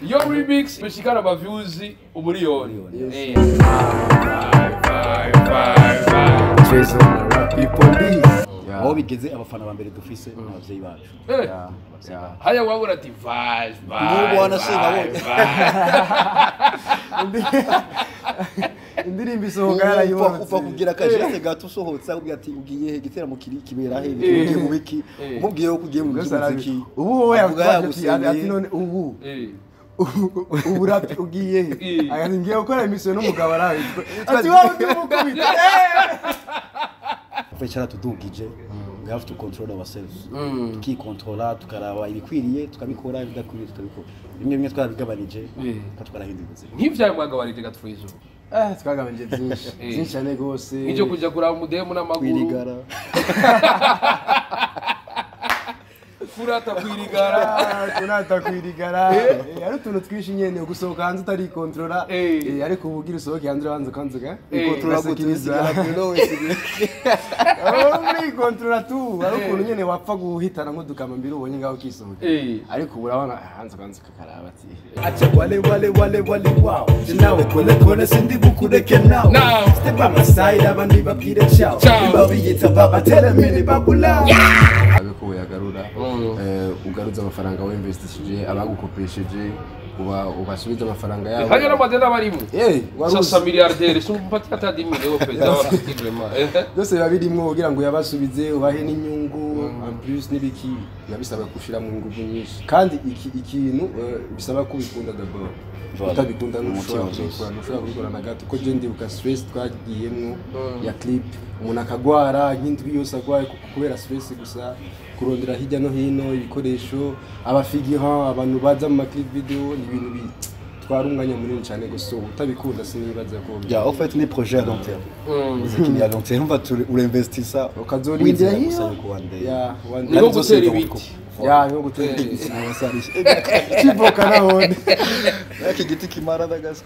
Yo remix Gushikana abavyuzi umuriyoni. Trey-zo&rappyboy. Aho bigeze abafana ba mbere dufise n'abavyeyi bacu. Haya wabura ati vaje. Mubona sinabonye. Indirimbo isohoka yarayibona upfa kugira kajete gato usohotse akubwira ati ugiye gitera mu kibera he ugiye mu wiki umubwiye ko ugiye mu muziki ubu wowe yavuga ati none ubu rap ugiye he ati ngiye gukora emission n'umugabo arawe ati wowe ndumukubita fechara tudugije we have to control ourselves tukikontrola tukaraba ibikwiriye tukabikora ibidakwiriye tukabikora bimwe twarabigabanije tukarahinduza nk'ivyaye mwagabanije gatwizo twagabanje byinshi cyane gose icyo kujya kuraba mudemu n'amaguru kwirigara kunata kwirigara ari utuntu twishi nyene gusohoka hanze utari kontrola ariko ubugira usohoke hanze banze kanzuga kontrola gutizigara kuno wese muri kontrola tu ari ukuntu nyene wapfa guhitana nk'udukama mbiri ubonye ngaho kisohoka ariko urabona hanze kakaraba ati acha wale wow nawe kone sindi bukureke now step by my side abandi babwire ciao babiyita baba telemini babula abiko yagarura ugaruza amafaranga we investishije abagukopesheje ubasubiza amafaranga yabo hanya no madena barimo sasa milliardaire sumpati ata 10 millions pesa vraiment dose babirimo kugira ngo yabasubize ubahe n'inyungu en plus nibiki yabisaba gushira mu nguvu nyinshi kandi ikintu bisaba kubikunda d'abord utabikunda n'umutima ushobora kubikora na gato ko je ndibuka stress twagiyemwo ya clip umuntu akagwara nk'indwi yose agwaye kubera stress gusa kurondera hirya no hino ibikoresho abafigiha abantu baza mu clip video ni ibintu twara umwanya munini cyane gusa utabikunda sinibaza ko ya en fait ni projet à long terme muziki à long terme va tu investir ça ukazorindira hiyo ya niho gutera ibiti niho gutera ibiti kiboka nahone igiti kimara dagasa.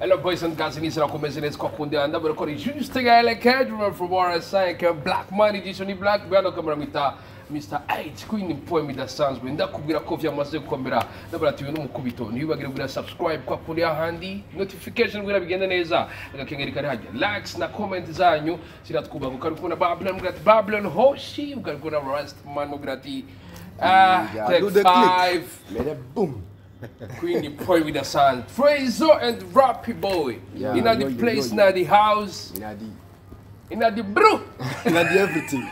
Hello boys and girls, ni sera komeze neza kwa kundi anda bari kora juste gale cadre from RSI Black Money edition Black bano kamera mita Mr. H Queen poem idasanzwe ndakubwira ko vyamaze gukomera nabaratiwe n'umukubito ntibagire kugira subscribe kwa kundi ahandi notification kugira bigende neza agakengeri kari hajya likes na comment zanyu siratwuba ko kari kuna Babylon Hoshi ukari kuna Rastman mugirati take 5 let it boom Queen poem with the sun Trey-zo&rappyboy in the place in the house in the brew in everything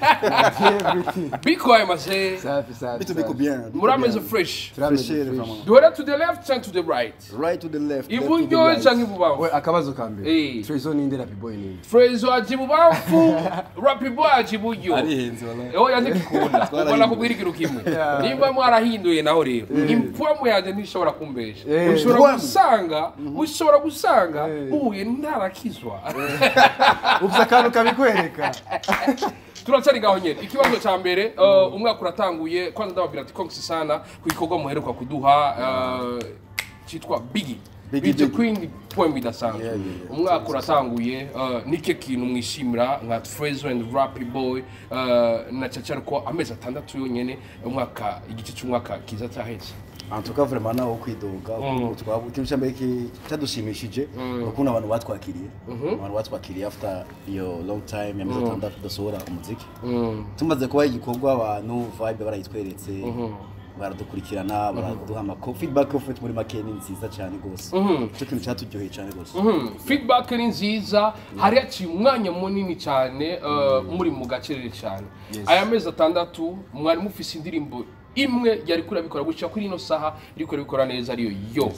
be quiet I say bitu biko bien Murama is fresh vraiment do it to the left and to the right to the left iburyo cyangwa ibubafu we akabazo kambe Trey-zo&rappyboy ni Trey-zo ajibubafu rappyboy ajiburyo arihenze wala oya ndikunda ubona kubwira ikintu kimwe nimba mwarahinduye naho rero impwamo yaje ntishobora kumbesha ushobora gusanga uye ntarakizwa ubuzakano kabikwereka turacari gaho nyene ikibazo ca mbere umwaka uratanguye kwanza ndababwira ati konksi sana kubikorwa muheruka kuduha citwa Biggie Queen poem idasanzwe umwaka uratanguye nike kintu mwishimira nka Trey-zo&rappyboy na cacari ko amezi 6 yonyene umwaka igice cy'umwaka kiza cyaheze en tout cas vraiment naho kwidoga twaba ikintu cyambere cyadushimishije ukuntu abantu batwakiriye after iyo long time yameze 6 dasohora umuziki tumaze kuba igikorwa abantu vibe barayitweretse baradukurikirana baraduha feedback of muri make ni nziza cyane gose cyo kintu cyatujyoheye cyane gose feedback ni nziza hari aci umwanya munini cyane muri mu gacerere cyane aya mezi 6 mwari mufise indirimbo imwe yari kurabikora guca kuri ino saha iri kurabikora neza ariyo yo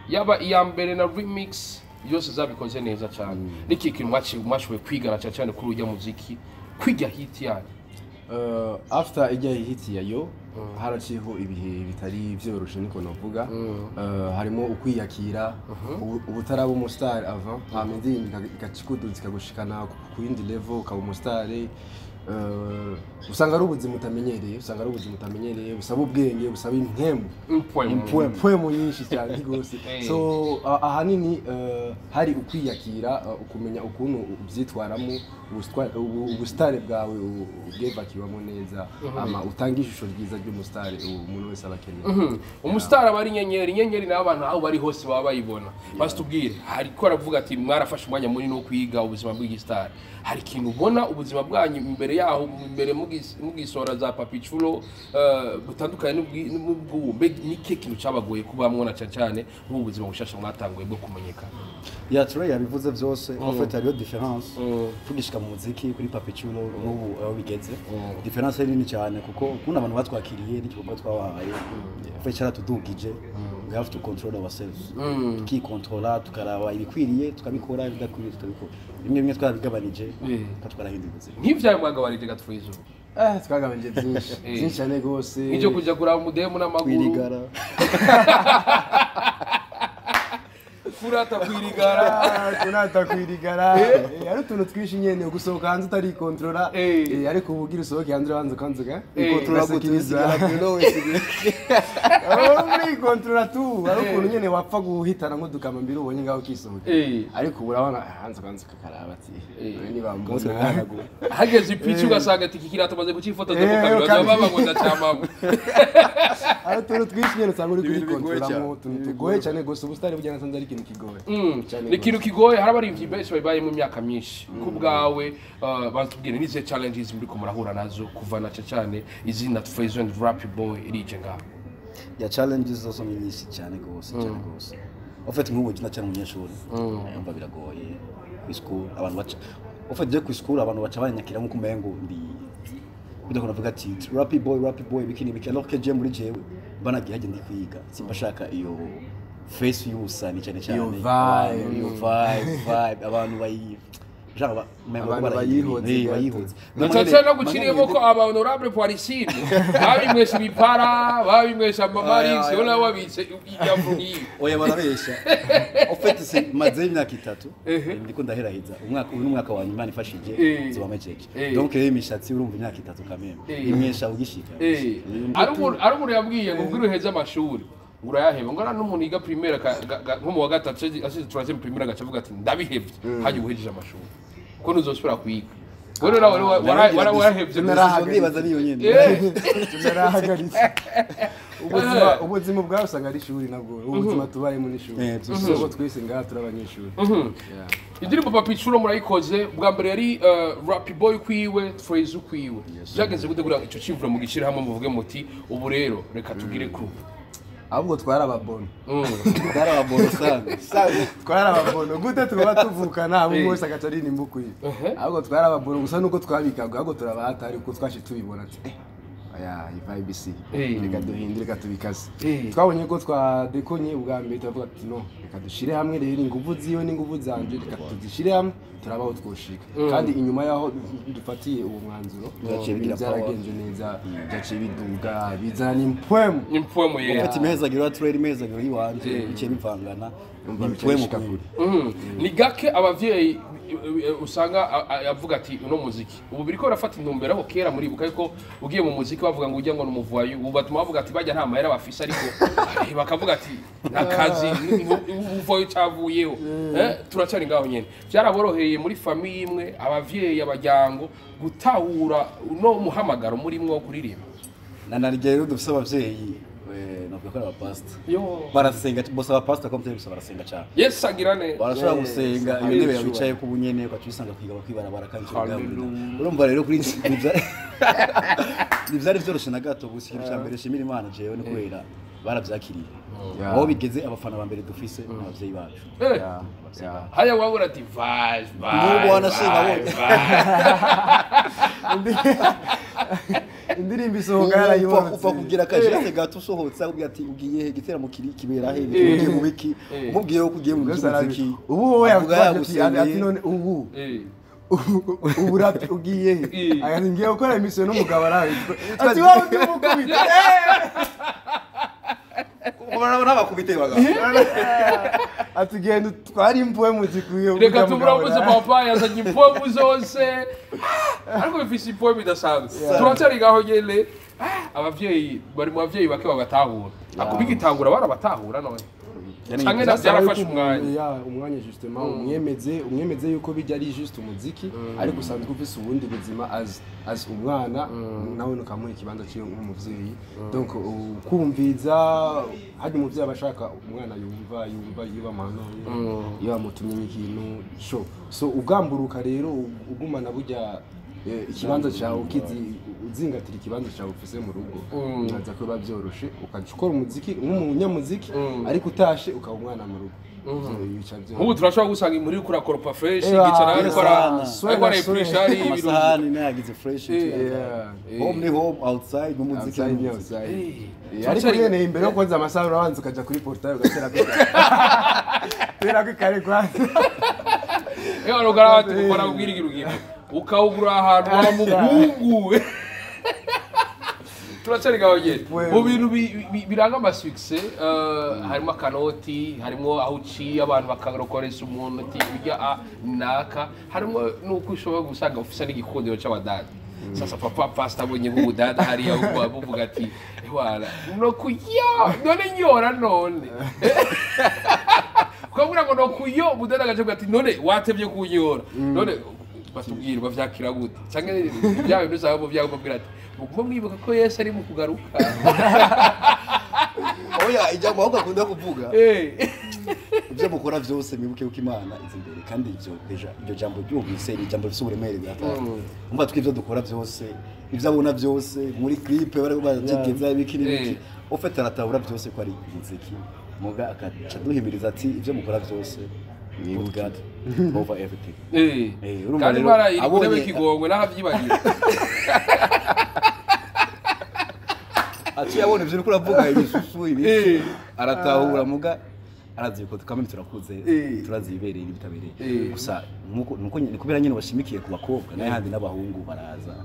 yaba iya mbere na remix yose zabikoze neza cyane niki kintu mwashoboye kwigana cyane kuri ujya muziki kwijya hit yani after ijya hit ya yo haraciyeho ibihe bitari byoroshe niko navuga harimo ukwiyakira ubutaraba umustar avant amedini gacikudu zikagushikana ku yindi level ka umustar usanga ari ubuzima utamenyereye busaba ubwenge busaba impwemu nyinshi cyane rwose so ahanini hari ukwiyakira ukumenya ukuntu ubyitwaramo ubustare bwawe ubwevakiwamo neza ama utanga ishusho ryiza ry'umustare umuntu wese abakeneye umustare aba ari inyenyeri n'abantu aho bari hose baba bayibona basi tubwire hari ko aravuga ati mwarafashe umwanya munini wo kwiga ubuzima bw'igistare hari ikintu ubona ubuzima bwanyu imbere yaho imbere mugisora za papichulo butandukanye n'ubwumbe nike kintu cyabagoye kuba mwona cyane mu buzima bushasha mwatanguye bwo kumenyekana ya Trey yabivuze byose en fait hariyo difference tugishika mu muziki kuri papichulo n'ubu aho bigeze difference nini cyane kuko kuna abantu batwakiriye n'igikorwa twabahaye en fait cyaratudugije we have to control ourselves tukikontrola tukaraba ibikwiriye tukabikora ibidakwiriye tukabikora bimwe twabigabanije katwarahindura ubuzima nk'ivyaye mwagabanije gatwizo twagabanije byinshi cyane gose icyo kujya kuraba mudemu n'amaguru kwirigara kurata kwirigara ari utuntu twinshi nyene gusohoka hanze utari kontrola ariko ubugira usohoke hanze hanze kanzuga kontrola gutizigara bino wese muri kontrola tu ari ukuntu nyene wapfa guhitana nk'udukama mbiri ubonye ngaho kisohoka ariko urabona hanze kanze kakaraba ati ni bambona hageze ipici ugasanga ati kikirato maze kucifoto zo kukamera baba ngo ndacamama ari utuntu twinshi nyene usanga uri kuri kontrola mu tuntu tugoye cyane gose ubustari bujyana sanze ari ikintu kigoye ni ikintu kigoye hari abarimvyi benshi babaye mu myaka myinshi ku bwawe batubwire nize challenges muri ko murahura nazo kuva na cyane izina Trey-zo and Rappy Boy irije ngaho ya challenges zose nyinshi cyane gose en fait nk'ubu kina cyane umunyeshuri yumva biragoye ku school abantu baca en fait je ku school abantu baca banyakira nko kumengo ndi kuda kunavuga ati Rappy Boy bikini alors que je muri jewe banagiye hagenda kwiga simbashaka iyo face yusa ni cyane iyo vibe abantu bayi jaba abantu bayihoze natse no guciriyemo ko honorable Poirisine babimwesha ibipara babimwesha Mamarix yona wabitse iyavuni oya barabesha en fait c'est maze imyaka 3 ndiko ndaherahiza umwaka wa nyuma nifashije zibamejeje donc imishatsi urumva imyaka 3 kameme imyesha ugishika ari umuntu yabwiye ngo ubwire uheze amashuri urayaheba ngora n'umuntu yiga primaire nko mu wa gatatu asize troisième primaire agacavuga ati ndabihevye haje uhejeje amashuri ko nuzosubira kwiga Wero warahevye narahagibaza niyo nyene narahagaritse ubuzima bwawe usanga ari ishuri nabwo ubuzima tubayemo n'ishuri so twese ngaha turabanyeshuri indirimbo papichulo murayikoze bwa mbere yari Rappy Boy kwiwe Trey-zo kwiwe byageze gute kugira ico cimvura mu gishira hamwe muvuge muti ubu rero reka tugire group ahubwo twarababono twarababono gute tuba tuvukana abo bose agacari nimbukuye ahubwo twarababono gusa nuko twabikaga ahubwo turabahata ariko twashi tubibona ati aya vibe si reka duhindire reka tubikaze twabonye ko twadekonye ubwa mbere turavuga ati no reka dushire hamwe rero ingufu ziyo n'ingufu zanje reka tuzishire hamwe turabaho twoshika kandi inyuma yaho dufatiye uwo mwanzuro byaragenze neza byaciye biduga bizana impwemu yera ufite imezagiro Trey imezagiro yiwanje bice bivangana impwemu kabiri ni gake abavyeyi usanga avuga ati uno muziki ubu biriko barafata intumbero aho kera muri buka yuko ugiye mu muziki bavuga ngo ujya ngo n'umuvuwayi ubu batuma bavuga ati bajya nta mahera bafise ariko bakavuga ati nakazi uvuye cyavuyeho turacari ngaho nyene byaraboroheye muri famille imwe abavyeyi abajyango gutahura no muhamagaro muri mwe wo kuririmba nanarigero dufise abavyeyi nokora abapasta barasenga bose abapasta comme ça barasenga cyane yes sagirane barashobora gusenga iyo ntebe yabicaye ku bunyene ukatwisanga kwiga bakwibara barakangira urumva rero kuri nivyari vyoroshe na gato gusa ikintu cyambere shimira Imana jewe ni kubera baravyakiriye aho bigeze abafana ba mbere dufise n'abavyeyi bacu haya wabura ati vibe n'ubu wanasenga indirimbo isohoka yarayibona upfa kugira akajete gato usohotse akubwira ati ugiye he gitera mu kibera he ugiye mu biki umubwiye ko ugiye mu muziki ubu wowe ati none ubu Rappi ugiye he ati ngiye gukora emission n'umugabo arawe ati wowe undi mukubita ubona bakubite baga ati genda twari impwe muzikuye reka tubura ubuze papa yazanye impwe zose ariko bifise ipoe bidasanzwe turacyari ngaho nyene abavyeyi bari mu bavyeyi bake bagatahura akubiga itangura barabatahura none canke byarafashe umwanya justement umwemeze yuko bijya ari juste umuziki ariko usanzwe ufise ubundi buzima as umwana nawe nukamuha ikibanza cyo nk'umuvyeyi donc kumviza hadi umuvyeyi abashaka umwana yumva yiba mano iyo amutumye ikintu sho so ugamburuka rero ugumana burya ikibanza cyawe uzingatira ikibanza cyawe ufise mu rugo naza ko bavyoroshe ukagikora umuziki nk'umunyamuziki ariko utashe ukaba umwana mu rugo ubu turashobora gusanga muri kuri akoropa fresh gicara ariko ara pressure amasahani nagize fresh home ni home outside n'umuziki ariko yene imbere yo koza amasaha urabanza ukaja kuri portail ugatera ko kare kwanza ugarabati gukora ubwirigira ugire ukawugura ahantu wa mugungu turacari gahogere mu bintu biranga amasuccess harimo akanoti harimo aho uciye abantu bakarokoresha umuntu ati bijya naka harimo nuko ushobora gusanga ufise n'igikundiro c'abadada sasa papa pasta abonye nk'ubudada hariya buvuga ati wala no kuya none nyora none ukabura ngo no kuyo budada gaje ati none watevye kunyora none batubwirwa vyakira gute canke byawe bizabo byagubwira ati ubwo mwibuka ko Yesu ari mu kugaruka oya ijambo ahubwo akunda kuvuga ibyo mukora byose mwibuke uko Imana izi imbere kandi ibyo jambo ryumvise ni jambo rifite uburemere bwatanga umva twivyo dukora byose ivyo abona byose muri clip bari bategeza bikini ofete aratahura byose ko ari muziki muga akaca duhimiriza ati ibyo mukora byose with God over everything. Kandi bara irikudebe kigongwe nahavyibagira. Ati yabone ivyo uriko uravuga ibisusu ibi aratahura muga arazi ko tukamene turakuze turazibereye ibitabereye gusa nuko nikubera nyene bashimikiye ku bakobwa naye handi n'abahungu baraza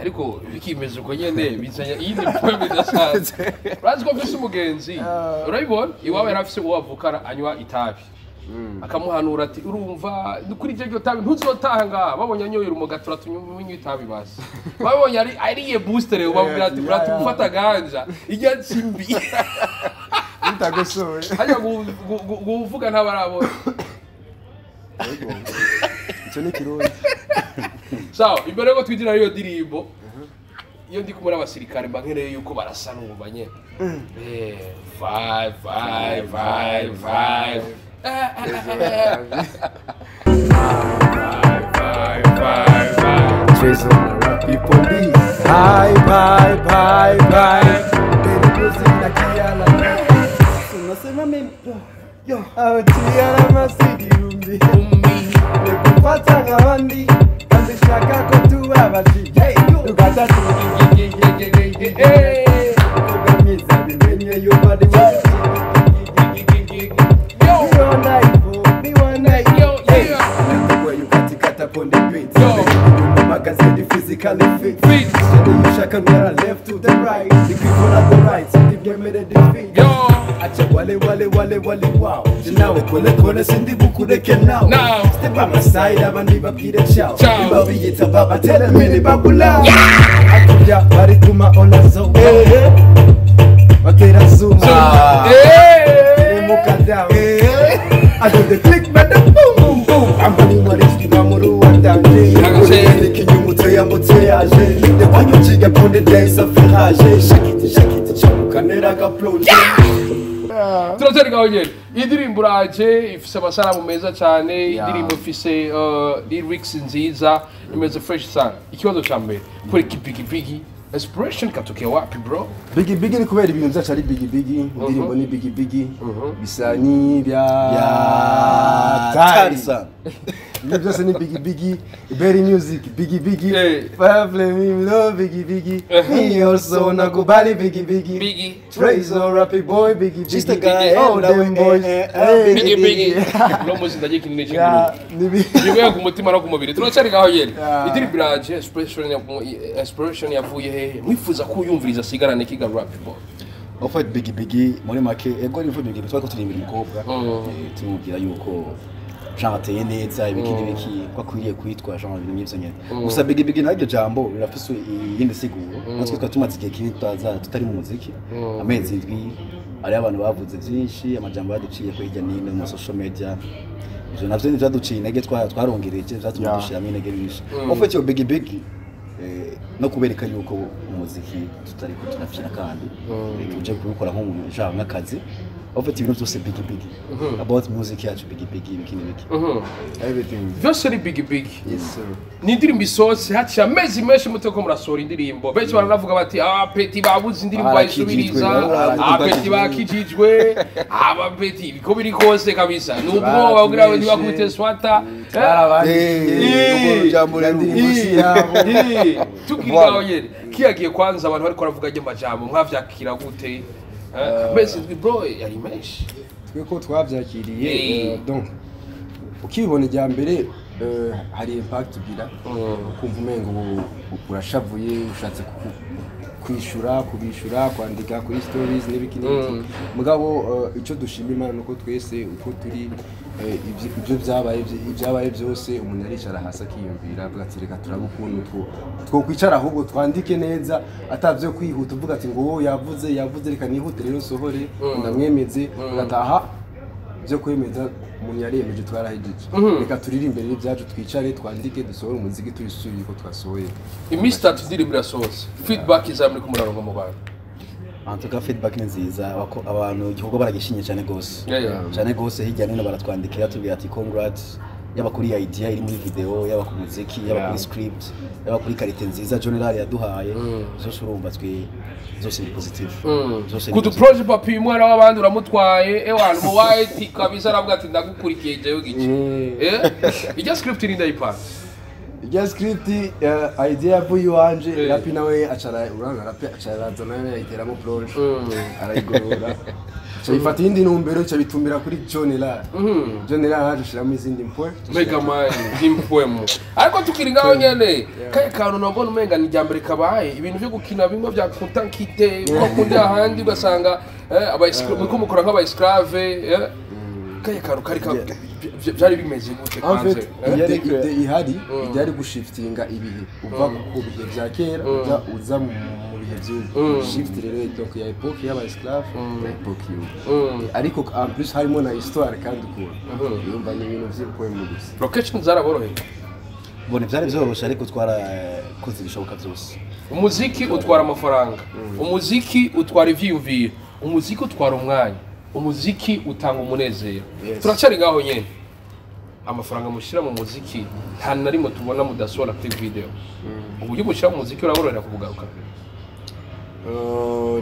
ariko bikimeze uko nyene bizanya iyindi point bidasanzwe urazi ko mfise umugenzi urabibona iwawe yarafise uwavukana anywa itabi akamuhanura ati urumva kuri iryo tabi ntuzotaha ngaha babonye anyoyera umugatura tunywa itabi basi babonye ariye booster rero babwira ati uratufata ganja ijya simbi utagosoye hajya guvuga ntabarabona icyo ni kirundi sawa imbere yuko twidira iyo dirimbo iyo ndi kumwe n'abasirikare mba nkeneye yuko barasa n'ubu nyene 5 5 5 5 Trey-zo&rappyboy. Bye bye bye bye. Baby music na kiala. Unasema mimi yo awatiana masidi umbi. Nekupata ngawandi kandi shaka ko tubabaji. Hey ukata tu ugamiza bimenye yo body. Physically fit. You shaka where I left to the right. The people at the right, so they give me the defeat. Yo, acha wale wow. Nawe kole sindi bukureke now. Step by my side, abandi babwire ciao. Babiyita baba tell me ni babula. Akuja bari kuma olazo. Bakera zuma. Muka down. I do the click but the boom boom boom. I'm running what is the mamuru and down. The one you chick upon the days of Ferrage. Shake it, kanera kaplonje. Turacari gahogere indirimbo uraje ifise amasaramu meza cyane indirimbo ifise lyrics nziza imeze fresh sana ikibazo ca mbere kuri kipiki inspiration katokea wapi bro Biggie ni kubera ibintu byacu ari Biggie indirimbo ni Biggie bisa ni bya Tarisa Ibyo byose ni Biggie very music Biggie Pavle me love Biggie me also nakubali Biggie Trey-zo&rappyboy Biggie just a guy oh them boys Biggie no muzi ndaje kinene cyane niwe ku mutima no ku mubiri turacari gahogere indirimbo iraje inspiration yavuye he mwifuza kuyumviriza sigarane kiga Rappy Boy Biggie muri make ego ni Biggie twako turimbira umukobwa tumubwira yuko genre ateye neza ibiki ko akwiriye kwitwa genre ibintu nk'ivyo nyene gusa big naryo jambo birafise iyindi siguro natwe twatumaze igihe kinini tutari mu muziki amezi indwi ari abantu bavuze byinshi amajambo baduciye ko hirya n'ino mu social media ivyo navyo ni vyaduciye intege twarongereje vyatumye dushiramo intege nyinshi ofete yo big no kubereka yuko umuziki tutari ko tunafira kandi tuje kubikora nko mu genre nk'akazi ofete ibintu byose big about music yacu big ibikini biki everything byose ari big yes sir ni indirimbo isohotse haciye amezi menshi muteko murasohora indirimbo benshi baranavuga bati peti babuze indirimbo bayisubiriza peti bakijijwe peti biko biri kose kabisa nubwo bagira ngo ntibakubite swata jambo ndirimbo si yabo tukiraho yere kiyagiye kwanza abantu bariko baravuga ajye majambo mwavyakira gute mbese bro yari menshi tweko twavyakiriye donc ukibona ijya mbere hari impact ugira kumva umengo urashavuye ushatse kubishura kwandika kuri stories n'ibikini mugabo ico dushima Imana nuko twese uko turi ibyo byabaye byose umuntu aricara hasi akiyumvira avuga ati reka turabukuntu two kwicara ahubwo twandike neza atavyo kwihuta uvuga ati ngo yavuze reka nihute rero sohore ndamwemeze ngataha byo kwemeza umuntu yaremeje twarahejeje reka turiri imbere y'ibyacu twicare twandike dusohore umuziki tuyisubiye ko twasohoye iminsi 3 ndiri birasohotse feedback izamuri ku murongo mu bantu antuka feedback ni nziza abantu igihugu baragishinye cyane gose cyane gose hirya nino baratwandikira tubwira ati congrats yaba kuri idea iri muri video yaba ku muziki yaba kuri script yaba kuri quality nziza general yaduhaye zose urumva twe zose ni positive zose kudu project papi mwana w'abandi uramutwaye ewana mu white kabisa aravuga ati ndagukurikiye jewe gici ijya script ni ndayipanga ijya script idea yavuye wanje Rappy nawe acara uranga Rappy acara nawe yayiteramo plonge arayigorora ifata indi numbero cyo bitumira kuri John la hashiramo izindi mpwe mega man impwemo ariko tukiri ngaho nyene kaye kantu nabona umenga ni jambere kabaye ibintu byo gukina bimwe bya kontankite ko kundi ahandi ugasanga abayisclave mukora nk'abayisclave kaye kantu kari byari bimeze gute kanze ihari byari gushiftinga ibihe uva ku bihe bya kera uza mu bihe by'ubu shift rero donc ya epoque y'abayisclave na epoque y'ubu ariko en plus harimo na histoire kandi ukura yumva ni ibintu by'ukwemu gusa location zaraboroheye bone byari byoroshe ariko twarakoze ibishoboka byose umuziki utwara amafaranga umuziki utwara ivyiyumviro umuziki utwara umwanya umuziki utanga umunezero turacari ngaho nyene amafaranga mushira mu muziki nta na rimwe tubona mudasohora kuri video uburyo mushira mu muziki uraborohera kubugaruka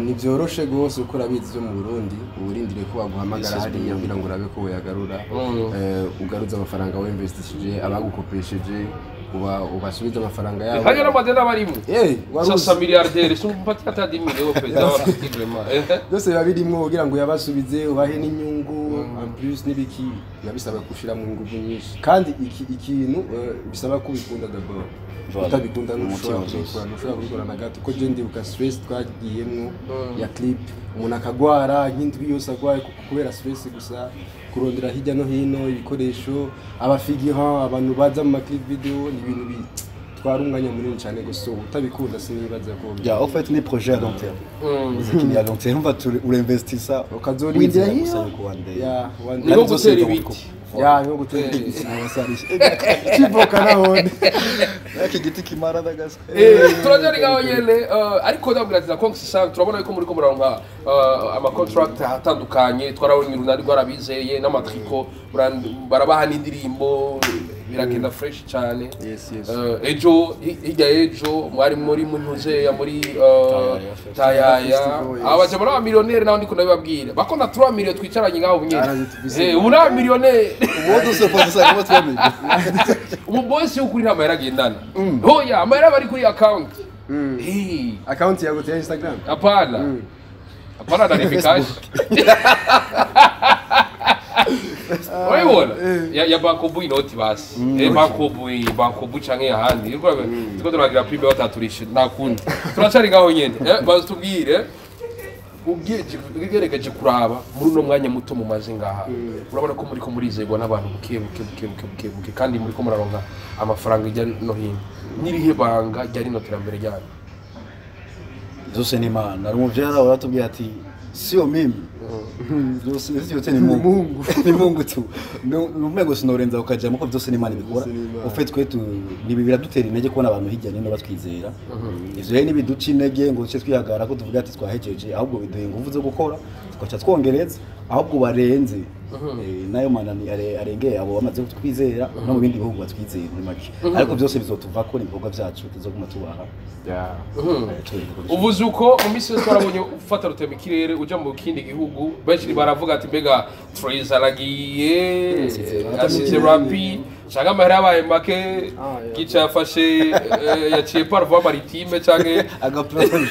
ni byoroshe gose uko urabizi byo mu Burundi uburindire ko baguhamagara hariya kugira ngo urabe ko yagarura ugaruza amafaranga we investishije abagukopesheje ubasubiza amafaranga yabo hanyuma amadeni abarimo sasa milliardaire sumpati atadi miliyoni pesa vraiment byose biba birimo kugira ngo yabasubize ubahe n'inyungu en plus n'ibiki yabisaba gushira mu nguvu nyinshi kandi ikintu bisaba kubikunda d'abord utabikunda n'ushobora kubikora na gato ko je ndibuka stress twagiyemwo ya clip umuntu akagwara nk'indwi yose agwaye kubera stress gusa kurondera hirya no hino ibikoresho abafigurant abantu baza mu clip video ni ibintu twari umwanya munini cyane gusa utabikunda sinibaza ko ya en fait ni projet à long terme muziki ni à long terme va urinvestisa ukazorindira hiyo ya niho gutera ibiti niho gutera ibiti kiboka nahone iki giti kimara dagasa turajari ngaho nyene ariko ndabwira ati na turabona ko muri ko muronga ama contract atandukanye twarabonye urunari rwarabizeye n'amatriko barabaha n'indirimbo biragenda fresh cyane ejo hirya ejo mwari muri muntuze ya muri tayaya abaje muri millionaire naho ndiko ndabibabwira bakona 3 million twicaranye ngaho nyene ubu na millionaire uwo se posa ko 3 million ubu boss ukuri nta mahera agendana hoya amahera bari kuri account account yago ya Instagram hapana na verification Waiwona ya bankobu inoti basi bankobu canke ahandi tiko turagira pribe bataturishe nakundi turacari ngaho nyene bazitubwire ugerageje kuraba muri uno mwanya muto mumaze ngaha urabona ko muriko murizegwa n'abantu buke kandi muriko muraronka amafaranga ijya no hino n'irihe banga rya rino terambere ryanyu zose ni Imana ari umuvyeyi aratubwiye ati sio mimi zose yote ni Mungu ni Mungu tu numego sinorenza ukajamo ko byose ni Imana ibikora ufite kwetu nibi biradutera intege kubona abantu hirya nino batwizera ivyo rero nibiduca intege ngo cyo twihagara ko tuvuga ati twahejeje ahubwo biduhe ingufu zo gukora twacha twongereza ahubwo barenze nayo manani arengeye abo bamaze kutwizera no mu bindi bihugu batwizera muri make ariko byose bizotuva ko ibikorwa byacu tuzoguma tubaha uvuze uko mu minsi yose twarabonye ufata rutema ikirere uja mu kindi gihugu benshi baravuga ati mbega Trey-zo aragiye asize Rappy cyangwa amahera yabaye make gica yafashe yaciye parvo maritime canke agaproche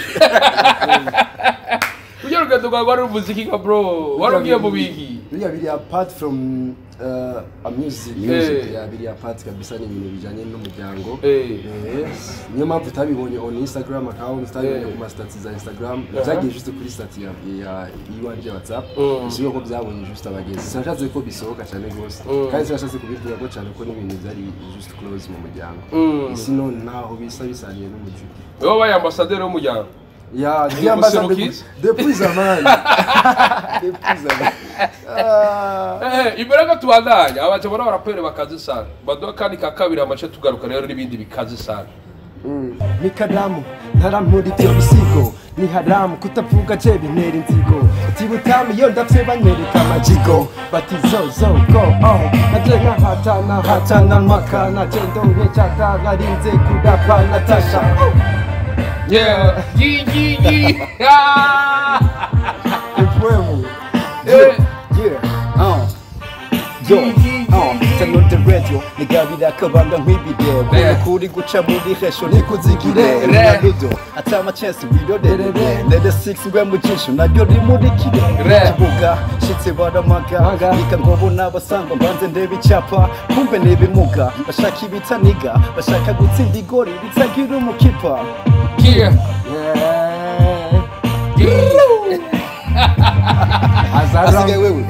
ujya rugendo rwa muziki ka bro warugiye mu biki biri apart from a music ya biri apart kabisa ni ibintu bijanye n'umuryango niyo mpamvu utabibonye on Instagram account utabibonye ku stats za Instagram byagiye juste kuri stats ya iwanje WhatsApp siyo ko byabonye juste abagezi sinashatse ko bisohoka cyane gose kandi sinashatse kubivuga ko cyane ko n'ibintu byari juste close mu muryango sino naho bisa bisaniye n'umujyi wowe wabaye ambassadeur w'umuryango ya depuis zamani imbere ko tubandanya abaje bona barapere bakaze sana baduha kandi ka kabiri amace tugaruka rero n'ibindi bikaze sana ni kadamu ntaramura ibyo bisigo ni haramu kutavuga je bintera inzigo tibutamu iyo ndapfe banyereka amajigo bati zo go naje nkahatana makana jendo nkecata narinze kudapa natasha yeah Turn the radio, nigabira kabanga nk'ibideo kuri guca muri hesho nikuzigire Ronaldo atama chance wirorere Lede 6 ngwe mu jisho naryo rimurikire kibuga shitse baramaga nika ngobo n'abasanga banze ndebe icyapa kumbe nebimuga bashaka ibitaniga bashaka gutsinda igori bitsagira umukipa asigaye wewe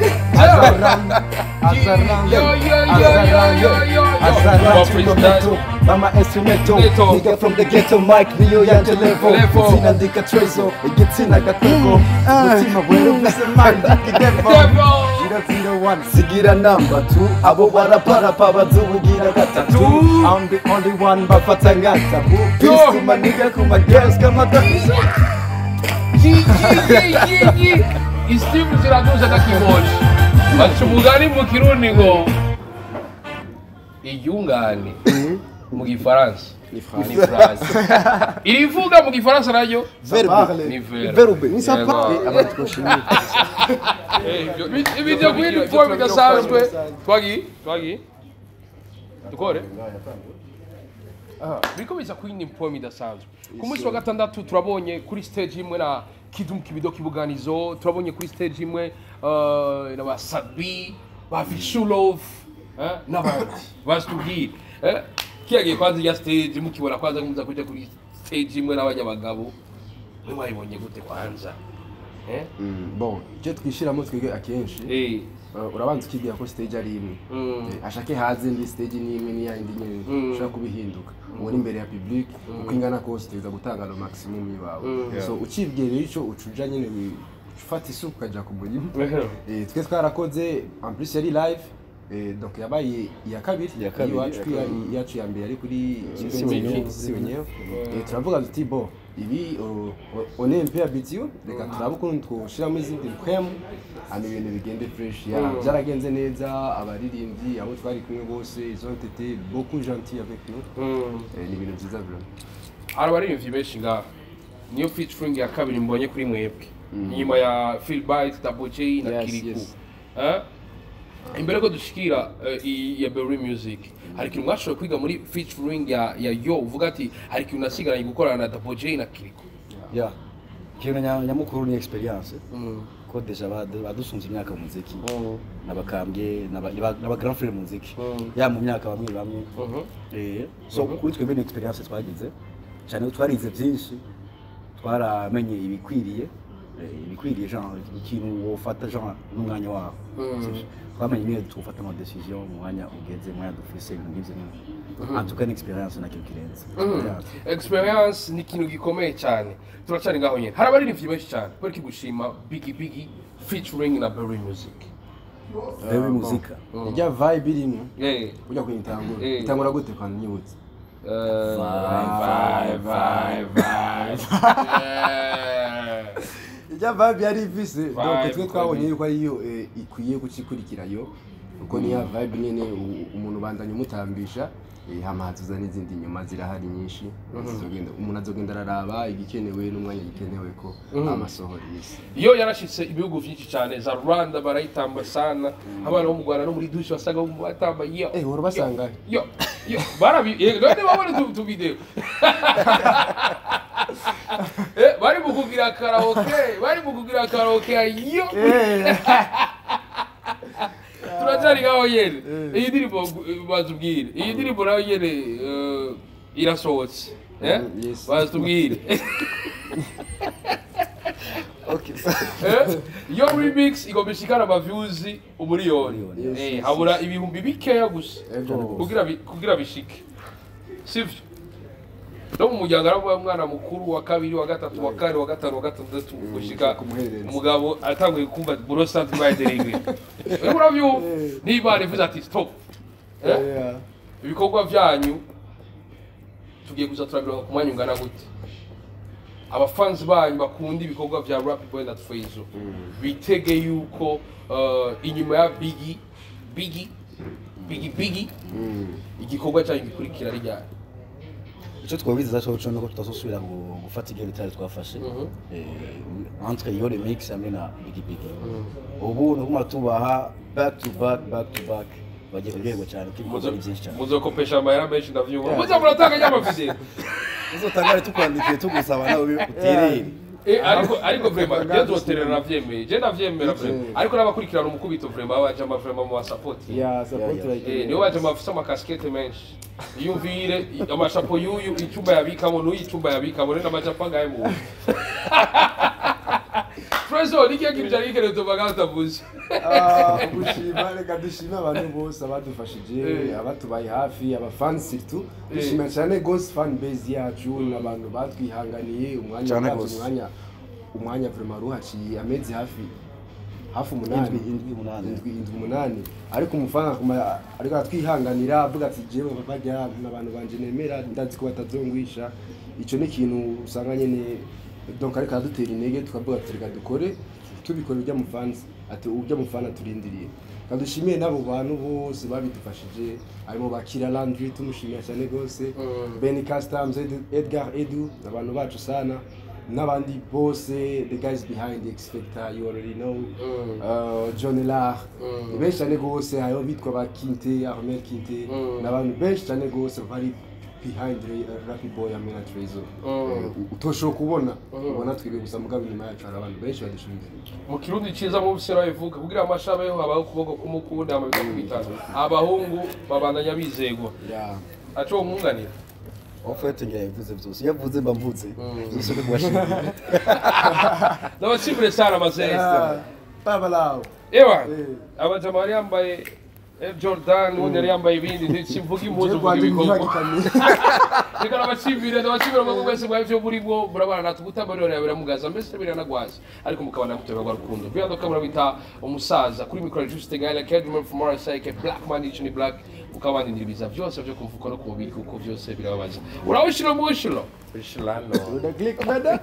Mama instrumento, nigga from the ghetto mic, Rio yanje level Zinandika Trey-zo, igitsina gakwego Mutima wero vise mic, ikidevo 001, sigira number 2 Abo baraparapa bazubugira gatatu I'm the only one bafata ngatabu Peace to my nigga, kuma girls, kama dafu Steve ziraduza na kimoji baca umugani mu kirundi ngo iyungane mu gifaransa ni France irivuga mu gifaransa nayo verbe ni sapa abatwoshimira ibyo kwindi form gasanzwe twagi dukore bikomeza kwindi form idasanzwe ku munsi wa gatandatu turabonye kuri stage imwe na Kidum Kibido Kibuganizo turabonye kuri stage imwe na ba Sabi ba Vishulov n'abandi bastubwira kiyagiye kwanza ya stage mukibona kwanza muza kuja kuri stage imwe n'abanyabagabo mwe mwayibonye gute kwanza bon je twishiramo twige akenshi urabanza ukibwira ko stage ari imwe ashake haze ndi stage ni imwe ni yindi nyine ushaka kubihinduka uri imbere ya public uko ingana kose tuza gutanga lo maximum yawe so ukibwira ico ucuja nyine ufata isuku kaja ku murimo twe twarakoze en plus yari live donc yabaye ya kabiri yacu ya mbere ari kuri Siwenyewe turavuga tuti bon ibi on est un peu habitué reka turabe ukuntu twoshiramo izindi crème hano ibintu bigende fresh byaragenze neza abaririmbyi abo twari kumwe bose ils ont été beaucoup gentils avec nous ni ibintu byiza vraiment abaririmbyi benshi ngaha niyo featuring ya kabiri mbonye kuri mwebwe nyuma ya Phil Bites, Double J na Kiriku imbere ko dushikira ya Berry Music hari ikintu mwashoboye kwiga muri featuring ya yo uvuga ati hari ikintu nasigaranye gukorana na Double J na Kiriku ikintu nyamukuru ni experience ko deja badusunze imyaka mu muziki nabakambye naba grand frère mu muziki ya mu myaka bamwe so kuri twebwe ni experience twagize cyane twarize byinshi twaramenye ibikwiriye ibikwiriye genre ikintu wofata genre n'umwanya wawe twamenye nyine tufata ama decision mu mwanya ugeze mwanya dufise ngivye en tout cas une expérience na kintu kirenze experience ni ikintu gikomeye cyane turacari ngaho nyene hari abaririmbyi benshi cyane bari kigushima Biggie featuring na Berry Music Berry Music ijya vibe irimo ujya kuyitangura itangura gute kwa nyibutse ijya vibe yari ifise donc twe twabonye yuko ariyo ikwiye gucikurikirayo uko niya vibe nyene umuntu bandanye umutambisha hamazuza n'izindi nyuma zirahari nyinshi zizogenda umuntu azogenda araraba igikenewe n'umwanya gikenewe ko amasohoro y'isi iyo yarashitse ibihugu vyinshi cyane za Rwanda barayitamba sana abana bo mu Rwanda no muri dushe basaga batamba hora basanga yo barabi none babone tu video bari mukugira karaoke yo turajari ngaho yene iyi ndirimbo bazubwire iyi ndirimbo nayo yene irasohotse bazubwire okay yo remix igobishikana ama views umuriyoni habura ibihumbi bikeya gusa kugira bishike sivyo no mu muryango arabo mwana mukuru wa kabiri wa gatatu wa kane wa gatanu wa gatandatu gushika umugabo atanguye kumva burosant by derigre uravyo niba revuze ati stop ibikorwa byanyu tugiye kuzaturabira ku mwanya ungana gute abafans banyu bakunda ibikorwa bya Rappy Boy na Trey-zo bitege yuko inyuma ya Biggie igikorwa cyanyu gikurikira ryari icyo twabiza cyo nuko tutazosubira gufata igihe bitari twafashe entre yo remix hamwe na Biggie ubu no kuma tubaha back to back bagiye kuryoherwa cyane k'ibikorwa byinshi cyane muzokopesha amayara menshi ndavyumva muza muratanga y'amavideo uzotangare tukwandikiye tugusaba nawe uterere ariko vraiment byo zoterera navyemeye je navyemera vraiment ariko nabakurikirana umukubito vraiment abaje ama vraiment mu support niyo baje mafisa ama casquette menshi yumvire amashapo yuyu icyumba yabikamo n'uyicumba yabikamo rena amachapa ngaye mu Trey-zo nikiye kibijari ikere tubaga tavuze gushima reka dushima abantu bose abadufashije abatubaye hafi abafans surtout dushima cyane ghost fan base yacu n'abantu batwihanganiye umwanya vraiment ruhaciye amezi hafi umunani ariko umufana ariko atwihanganira avuga ati jewe bajya n'abantu banje nemera ndazi ko batazongwisha ico ni kintu usanga nyene donc ariko adutera intege tukavuga ati reka dukore tubikora ujya mu fans ati ujya mu fana turindiriye kadushimiye nabo bantu bose babidufashije arimo bakira Landry tumushimiye cyane gose Ben Customs Edgar Edu abantu bacu sana n'abandi bose the guys behind the expector you already know John Lar benshi cyane gose hayo bitwa ba Kinte Ahmed Kinte n'abantu benshi cyane gose bari behind Rappy Boy amena Trey-zo utosho kubona ubona twibe gusa mugabo nyuma yacu hari abantu benshi badushinze mu kirundi ciza mu bisera bivuga kugira amashaba yo habaho kuboko kumukunda amabita kubitana abahungu babandanya bizego aco umwunganira ofete ngiye bivuze byose yavuze mbamvuze byose ko gwashimira ndabashimire sana mazeza baba lao ewa abajamari yambaye Jordan undi yari yambaye ibindi ntikivuga impuzu vuga ibikorwa reka nabashimire ngo mwese mwabyo muri bwo burabana natugutabarira biramugaza mbese biranagwaza ariko mukabana muteba gwa rukundo byando kamera bita umusaza kuri micro juste gala cadre from RSA black man ichini black ukabana indiribiza byose byo kumvuka no kumubiri kuko byose birababaza urawishira mu wishiro bishilano click bada